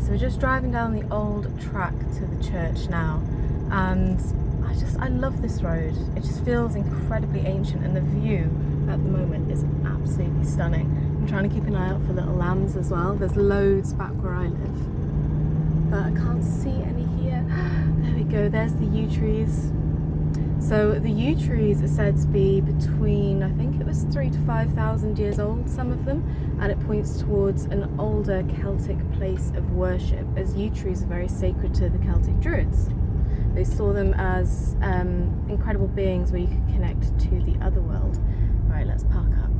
so we're just driving down the old track to the church now, and I love this road. It just feels incredibly ancient, and the view at the moment is absolutely stunning. I'm trying to keep an eye out for little lambs as well. There's loads back where I live, but I can't see any here. There we go, there's the yew trees. So the yew trees are said to be between, I think it was 3,000 to 5,000 years old, some of them, and it points towards an older Celtic place of worship, as yew trees are very sacred to the Celtic druids. They saw them as incredible beings where you could connect to the other world. Right, let's park up.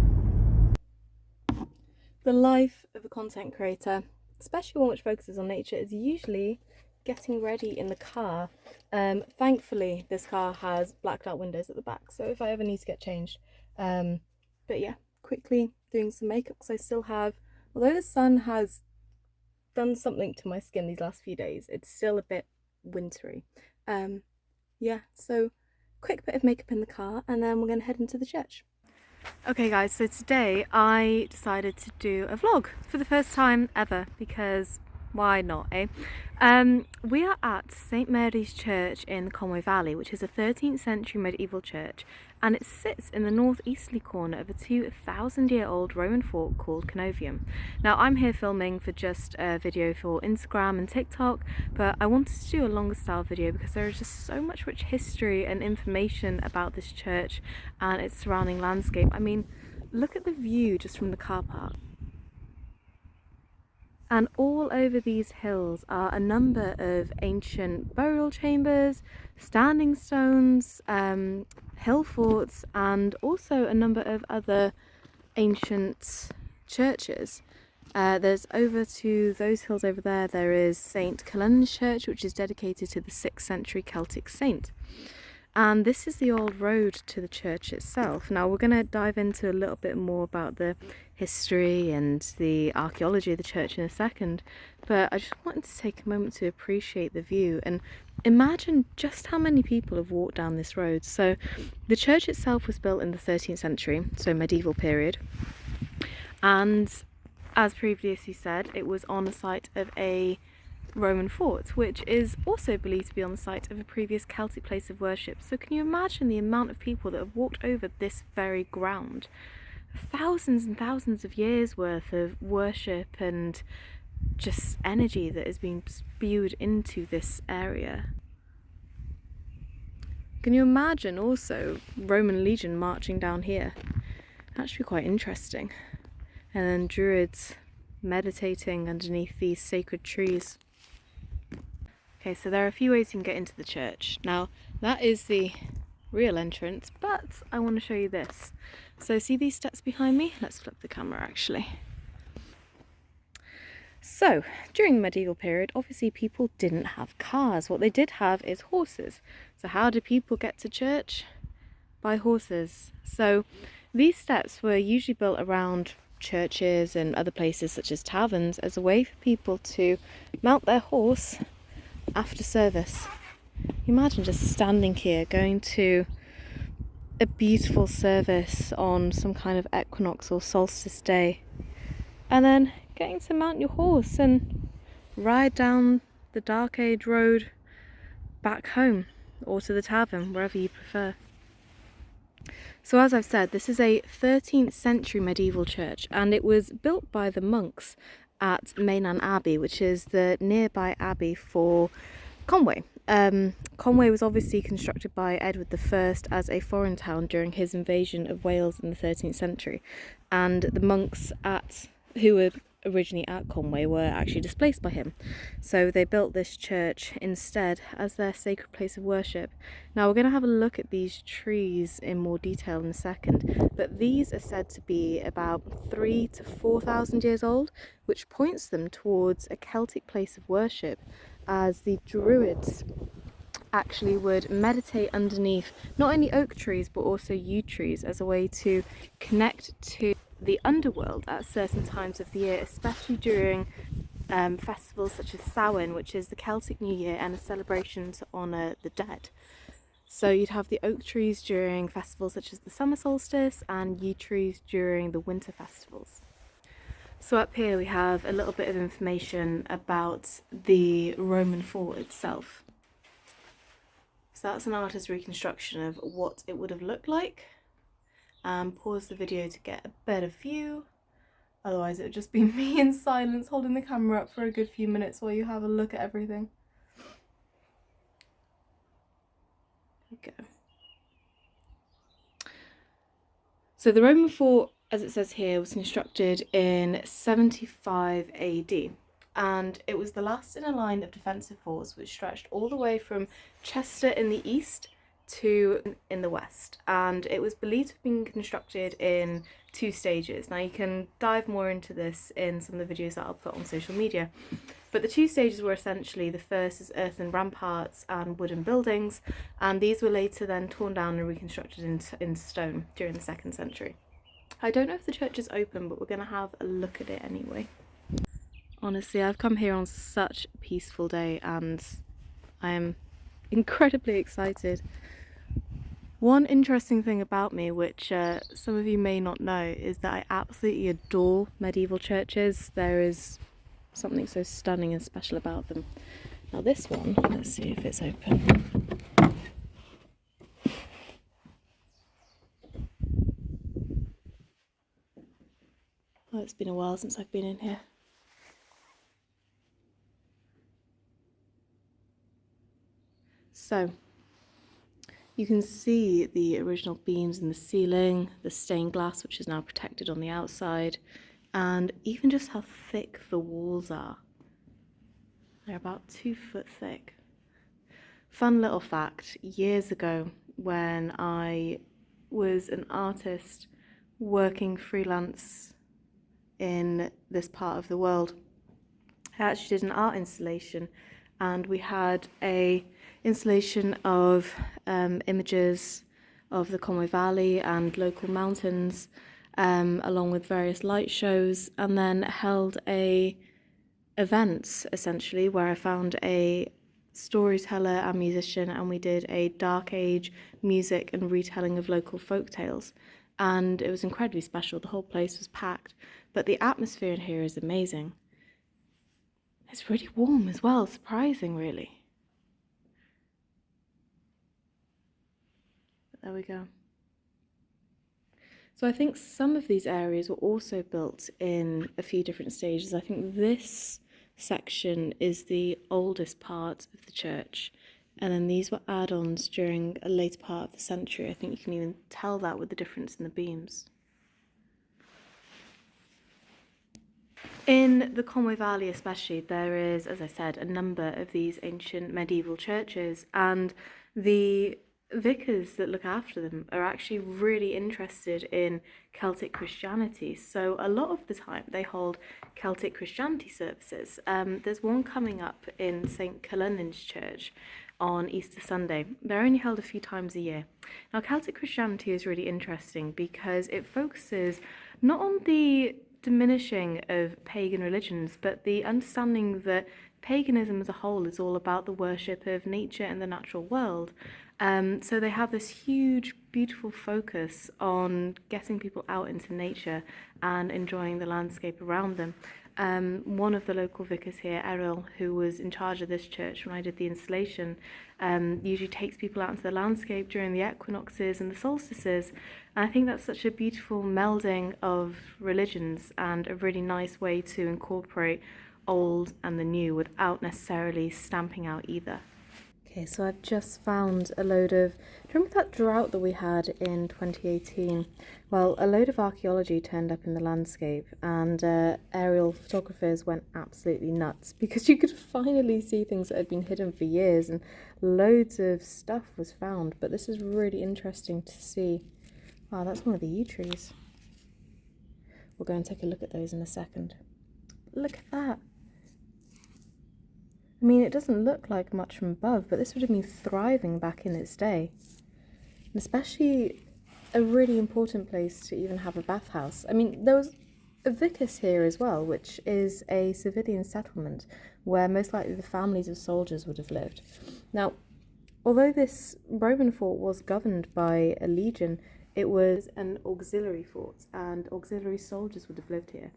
The life of a content creator, especially one which focuses on nature, is usually getting ready in the car. Thankfully this car has blacked out windows at the back, so if I ever need to get changed. But yeah, quickly doing some makeup because I still have, although the sun has done something to my skin these last few days, it's still a bit wintry. Yeah, so quick bit of makeup in the car and then we're going to head into the church. Okay guys, so today I decided to do a vlog for the first time ever, because why not, eh? We are at St Mary's Church in the Conway Valley, which is a 13th century medieval church, and it sits in the northeasterly corner of a 2,000-year-old Roman fort called Canovium. Now I'm here filming for just a video for Instagram and TikTok, but I wanted to do a longer style video because there is just so much rich history and information about this church and its surrounding landscape. I mean, look at the view just from the car park. And all over these hills are a number of ancient burial chambers, standing stones, hill forts, and also a number of other ancient churches. There's over to those hills over there, there is St Cullen's Church, which is dedicated to the 6th century Celtic saint. And this is the old road to the church itself. Now we're going to dive into a little bit more about the history and the archaeology of the church in a second, but I just wanted to take a moment to appreciate the view and imagine just how many people have walked down this road. So the church itself was built in the 13th century, so medieval period, and as previously said, it was on the site of a Roman fort, which is also believed to be on the site of a previous Celtic place of worship. So can you imagine the amount of people that have walked over this very ground? Thousands and thousands of years worth of worship and just energy that is being spewed into this area. Can you imagine also Roman legion marching down here? That should be quite interesting. And then druids meditating underneath these sacred trees. Okay, so there are a few ways you can get into the church. Now, that is the real entrance, but I want to show you this. So see these steps behind me? Let's flip the camera actually. So, during the medieval period, obviously people didn't have cars. What they did have is horses. So how do people get to church? By horses. So these steps were usually built around churches and other places such as taverns as a way for people to mount their horse after service. Imagine just standing here going to a beautiful service on some kind of equinox or solstice day, and then getting to mount your horse and ride down the dark age road back home or to the tavern, wherever you prefer. So as I've said, this is a 13th century medieval church, and it was built by the monks at Mainan Abbey, which is the nearby abbey for Conway. Conway was obviously constructed by Edward I as a foreign town during his invasion of Wales in the 13th century, and the monks who were originally at Conway were actually displaced by him, so they built this church instead as their sacred place of worship. Now we're going to have a look at these trees in more detail in a second, but these are said to be about 3,000 to 4,000 years old, which points them towards a Celtic place of worship, as the druids actually would meditate underneath not only oak trees but also yew trees as a way to connect to the underworld at certain times of the year, especially during festivals such as Samhain, which is the Celtic New Year and a celebration to honour the dead. So you'd have the oak trees during festivals such as the summer solstice and yew trees during the winter festivals. So up here we have a little bit of information about the Roman fort itself. So that's an artist's reconstruction of what it would have looked like. Pause the video to get a better view. Otherwise it would just be me in silence holding the camera up for a good few minutes while you have a look at everything. There we go. So the Roman fort, as it says here, was constructed in 75 AD, and it was the last in a line of defensive forts which stretched all the way from Chester in the east to in the west, and it was believed to have been constructed in 2 stages. Now you can dive more into this in some of the videos that I'll put on social media, but the 2 stages were essentially, the first is earthen ramparts and wooden buildings, and these were later then torn down and reconstructed in stone during the 2nd century. I don't know if the church is open, but we're going to have a look at it anyway. Honestly, I've come here on such a peaceful day and I am incredibly excited. One interesting thing about me, which some of you may not know, is that I absolutely adore medieval churches. There is something so stunning and special about them. Now this one, let's see if it's open. Oh, it's been a while since I've been in here. So you can see the original beams in the ceiling, the stained glass which is now protected on the outside, and even just how thick the walls are. They're about 2 foot thick. Fun little fact, years ago when I was an artist working freelance in this part of the world, I actually did an art installation, and we had a installation of images of the Conway Valley and local mountains, along with various light shows, and then held a event essentially where I found a storyteller and musician, and we did a dark age music and retelling of local folk tales, and it was incredibly special. The whole place was packed, but the atmosphere in here is amazing. It's really warm as well, surprising really. But there we go. So I think some of these areas were also built in a few different stages. I think this section is the oldest part of the church, and then these were add-ons during a later part of the century. I think you can even tell that with the difference in the beams. In the Conway Valley especially, there is, as I said, a number of these ancient medieval churches, and the vicars that look after them are actually really interested in Celtic Christianity. So a lot of the time they hold Celtic Christianity services. There's one coming up in St. Column's Church on Easter Sunday. They're only held a few times a year. Now Celtic Christianity is really interesting because it focuses not on the diminishing of pagan religions, but the understanding that paganism as a whole is all about the worship of nature and the natural world. So they have this huge, beautiful focus on getting people out into nature and enjoying the landscape around them. One of the local vicars here, Errol, who was in charge of this church when I did the installation, usually takes people out into the landscape during the equinoxes and the solstices. And I think that's such a beautiful melding of religions and a really nice way to incorporate old and the new without necessarily stamping out either. Okay, so I've just found a load of, do you remember that drought that we had in 2018? Well, a load of archaeology turned up in the landscape, and aerial photographers went absolutely nuts because you could finally see things that had been hidden for years, and loads of stuff was found. But this is really interesting to see. Wow, that's one of the yew trees. We'll go and take a look at those in a second. Look at that. I mean, it doesn't look like much from above, but this would have been thriving back in its day. And especially a really important place to even have a bathhouse. I mean, there was a vicus here as well, which is a civilian settlement where most likely the families of soldiers would have lived. Now, although this Roman fort was governed by a legion, it was an auxiliary fort, and auxiliary soldiers would have lived here.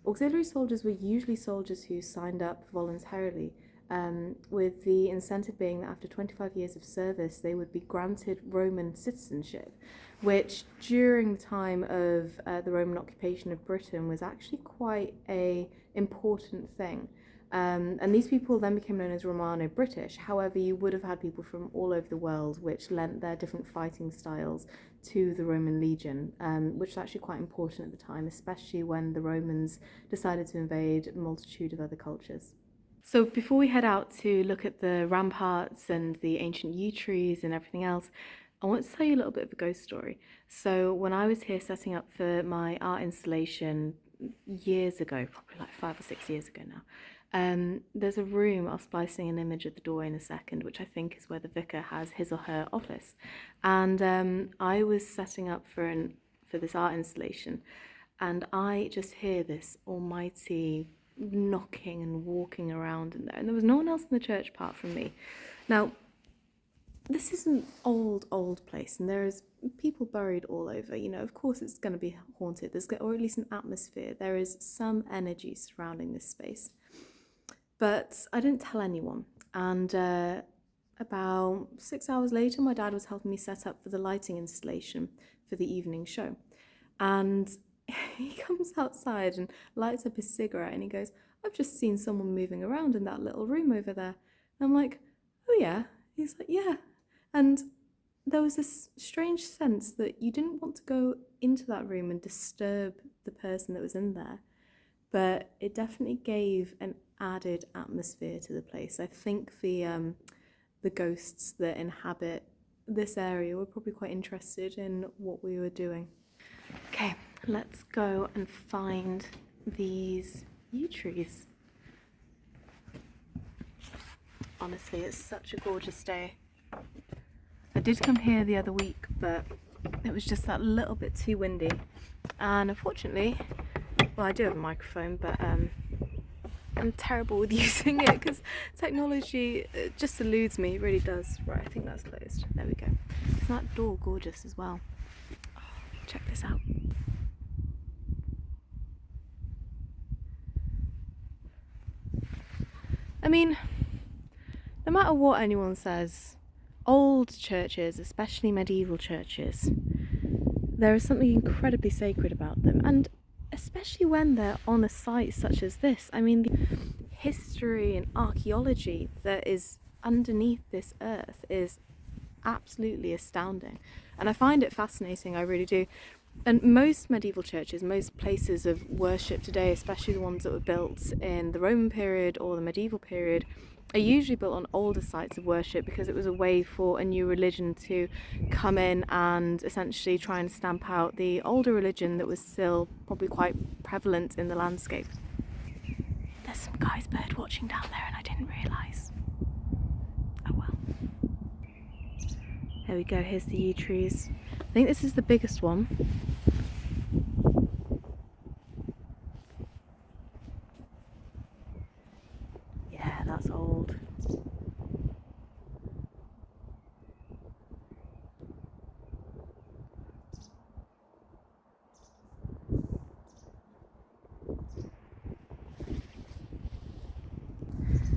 Auxiliary soldiers were usually soldiers who signed up voluntarily, with the incentive being that after 25 years of service they would be granted Roman citizenship, which during the time of the Roman occupation of Britain was actually quite a important thing. And these people then became known as Romano-British. However, you would have had people from all over the world, which lent their different fighting styles to the Roman legion, which was actually quite important at the time, especially when the Romans decided to invade a multitude of other cultures. So before we head out to look at the ramparts and the ancient yew trees and everything else, I want to tell you a little bit of a ghost story. So when I was here setting up for my art installation years ago, probably like 5 or 6 years ago now, there's a room, I'll splicing an image of the door in a second, which I think is where the vicar has his or her office. And I was setting up for this art installation, and I just hear this almighty knocking and walking around in there, and there was no one else in the church apart from me. Now, this is an old place, and there is people buried all over. You know, of course it's going to be haunted, or at least an atmosphere. There is some energy surrounding this space. But I didn't tell anyone, and about 6 hours later my dad was helping me set up for the lighting installation for the evening show, and he comes outside and lights up his cigarette and he goes, "I've just seen someone moving around in that little room over there." And I'm like, "Oh yeah?" He's like, "Yeah." And there was this strange sense that you didn't want to go into that room and disturb the person that was in there, but it definitely gave an added atmosphere to the place. I think the ghosts that inhabit this area were probably quite interested in what we were doing. Okay, let's go and find these yew trees. Honestly, it's such a gorgeous day. I did come here the other week, but it was just that little bit too windy, and unfortunately, well, I do have a microphone, but I'm terrible with using it because technology just eludes me, it really does. Right, I think that's closed. There we go. Isn't that door gorgeous as well? Oh, check this out. I mean, no matter what anyone says, old churches, especially medieval churches, there is something incredibly sacred about them, and especially when they're on a site such as this. I mean, the history and archaeology that is underneath this earth is absolutely astounding, and I find it fascinating, I really do. And most medieval churches, most places of worship today, especially the ones that were built in the Roman period or the medieval period, are usually built on older sites of worship because it was a way for a new religion to come in and essentially try and stamp out the older religion that was still probably quite prevalent in the landscape. There's some guys bird watching down there and I didn't realise. Oh well. There we go, here's the yew trees. I think this is the biggest one. Yeah, that's old.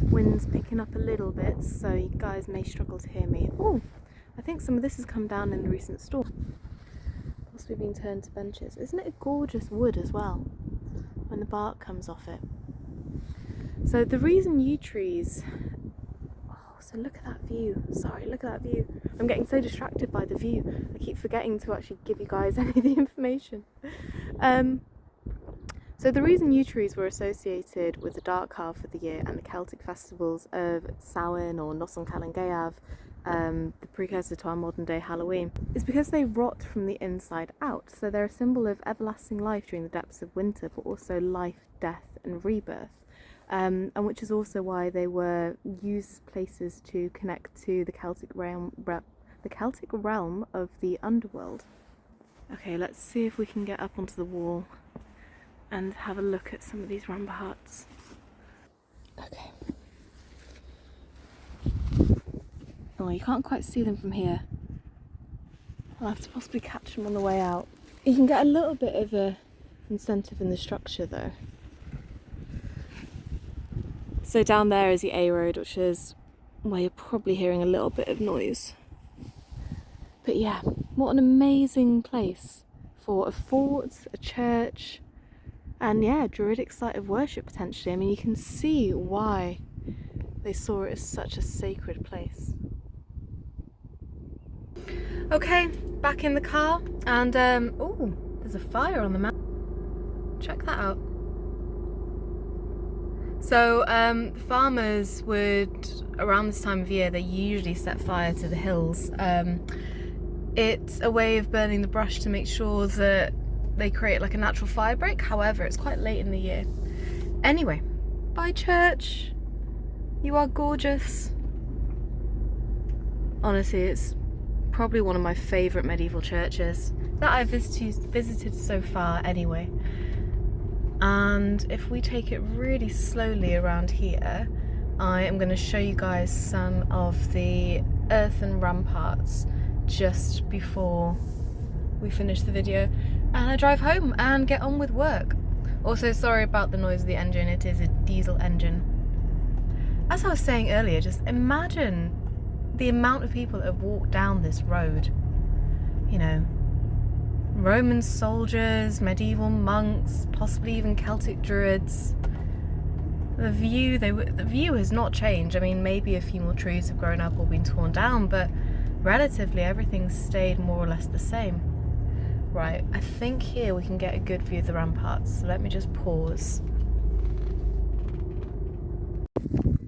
Wind's picking up a little bit, so you guys may struggle to hear me. Oh, I think some of this has come down in the recent storm. Possibly been turned to benches. Isn't it a gorgeous wood as well, when the bark comes off it? So the reason yew trees... Oh, so look at that view. Sorry, look at that view. I'm getting so distracted by the view. I keep forgetting to actually give you guys any of the information. So the reason yew trees were associated with the dark half of the year and the Celtic festivals of Samhain or Nos an Calan Gaeaf, the precursor to our modern day Halloween, is because they rot from the inside out. So they're a symbol of everlasting life during the depths of winter, but also life, death and rebirth. And which is also why they were used as places to connect to the Celtic realm of the underworld. Okay, let's see if we can get up onto the wall and have a look at some of these ramparts. Okay. Oh, you can't quite see them from here. I'll have to possibly catch them on the way out. You can get a little bit of a incentive in the structure though. So down there is the A road, which is where you're probably hearing a little bit of noise. But yeah, what an amazing place for a fort, a church, and yeah, a druidic site of worship potentially. I mean, you can see why they saw it as such a sacred place. Okay, back in the car, and oh, there's a fire on the mountain. Check that out. So the farmers would, around this time of year, they usually set fire to the hills. It's a way of burning the brush to make sure that they create like a natural fire break. However, it's quite late in the year. Anyway, bye church. You are gorgeous. Honestly, it's probably one of my favourite medieval churches that I've visited so far anyway. And if we take it really slowly around here, I am going to show you guys some of the earthen ramparts just before we finish the video and I drive home and get on with work. Also, sorry about the noise of the engine, it is a diesel engine. As I was saying earlier, just imagine the amount of people that have walked down this road. You know, Roman soldiers, medieval monks, possibly even Celtic druids. The view has not changed. I mean, maybe a few more trees have grown up or been torn down, but relatively everything's stayed more or less the same. Right, I think here we can get a good view of the ramparts, so let me just pause.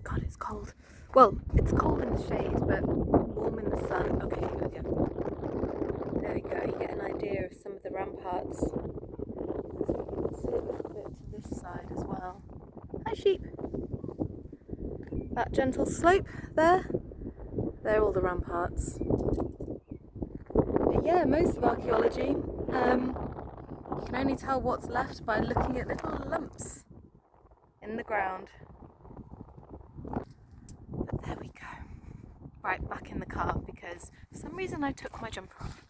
God, it's cold. Well, it's cold in the shade, but warm in the sun. Okay, here we go. There we go, you get an idea of some of the ramparts. Let's see a little bit to this side as well. Hi sheep! That gentle slope there, they're all the ramparts. But yeah, most of archaeology, you can only tell what's left by looking at little lumps in the ground. But there we go. Right, back in the car because for some reason I took my jumper off.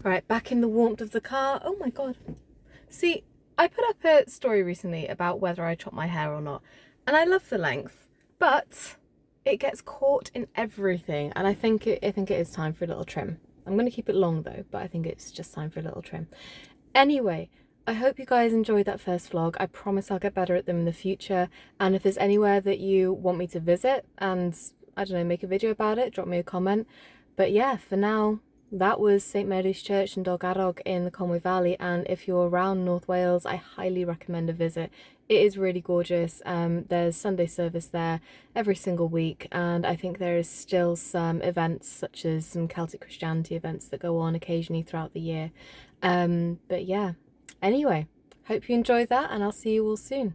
Right, back in the warmth of the car. Oh my god. See, I put up a story recently about whether I chop my hair or not, and I love the length, but it gets caught in everything, and I think it is time for a little trim. I'm going to keep it long though, but I think it's just time for a little trim. Anyway, I hope you guys enjoyed that first vlog. I promise I'll get better at them in the future, and if there's anywhere that you want me to visit and, I don't know, make a video about it, drop me a comment. But yeah, for now, that was St Mary's Church in Dolgarrog in the Conwy Valley, and if you're around North Wales, I highly recommend a visit. It is really gorgeous. There's Sunday service there every single week, and I think there is still some events such as some Celtic Christianity events that go on occasionally throughout the year. But yeah, anyway, hope you enjoyed that, and I'll see you all soon.